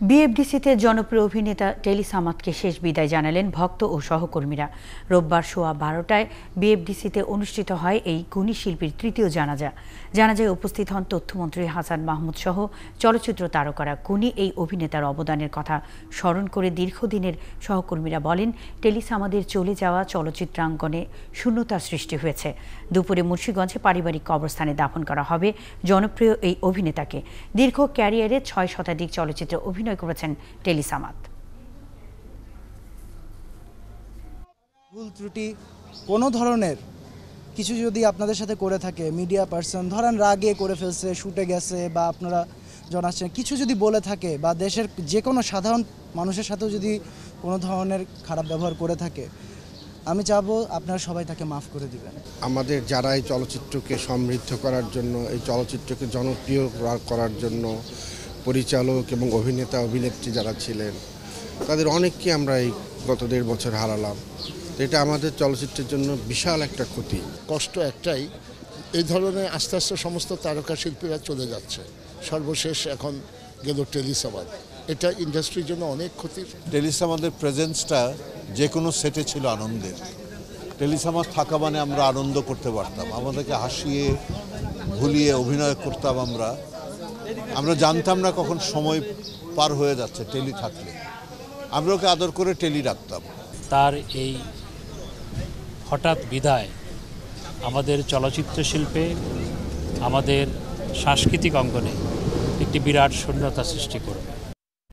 বিএফডিসিতে জনপ্রিয় অভিনেতা টেলি সামাদকে শেষ বিদায় জানালেন ভক্ত ও সহকর্মীরা। রোববার সোয়া 12টায় বিএফডিসিতে অনুষ্ঠিত হয় এই গুণী শিল্পীর তৃতীয় জানাজা। জানাজায় উপস্থিত হন তথ্যমন্ত্রী হাসান মাহমুদ সহ চলচ্চিত্র তারকারা। গুণী এই অভিনেতার অবদানের কথা স্মরণ করে দীর্ঘদিনের সহকর্মীরা বলেন, টেলি সামাদের চলে যাওয়া চলচ্চিত্রাঙ্গনে শূন্যতার সৃষ্টি হয়েছে। দুপুরে মুন্সিগঞ্জে পারিবারিক কবরস্থানে দাফন করা হবে জনপ্রিয় এই অভিনেতাকে। দীর্ঘ ক্যারিয়ারে 6 শতাধিক চলচ্চিত্রে অভিনয় করেছেন টেলি সামাদ। ভুল ত্রুটি কোনো ধরনের কিছু যদি আপনাদের সাথে করে থাকে, মিডিয়া পার্সন ধরেন রাগে করে ফেলছে, শুটে গেছে, বা আপনারা জানাচ্ছেন কিছু যদি বলে থাকে, বা দেশের যে কোনো সাধারণ মানুষের সাথেও যদি কোনো ধরনের খারাপ ব্যবহার করে থাকে, আমি চাবো আপনারা সবাই তাকে মাফ করে দিবেন। আমাদের যারা এই চলচ্চিত্রকে সমৃদ্ধ করার জন্য, এই চলচ্চিত্রকে জনপ্রিয় করার জন্য পরিচালক এবং অভিনেতা অভিনেত্রী যারা ছিলেন, তাদের অনেককে আমরা এই গত 1.5 বছর হারালাম। এটা আমাদের চলচ্চিত্রের জন্য বিশাল একটা ক্ষতি। কষ্ট একটাই, এই ধরনের আস্তে আস্তে সমস্ত তারকা শিল্পীরা চলে যাচ্ছে। সর্বশেষ এখন গেল টেলি সামাদ। এটা ইন্ডাস্ট্রির জন্য অনেক ক্ষতির। টেলি সামাদের প্রেজেন্সটা যে কোনো সেটে ছিল আনন্দের। টেলি সামাদ থাকা মানে আমরা আনন্দ করতে পারতাম, আমাদেরকে হাসিয়ে ভুলিয়ে অভিনয় করতাম। আমরা জানতাম না কখন সময় পার হয়ে যাচ্ছে টেলি থাকলে। আমরা ওকে আদর করে টেলি রাখতাম। তার এই হঠাৎ বিদায় আমাদের চলচ্চিত্র শিল্পে, আমাদের সাংস্কৃতিক অঙ্গনে একটি বিরাট শূন্যতা সৃষ্টি করবে।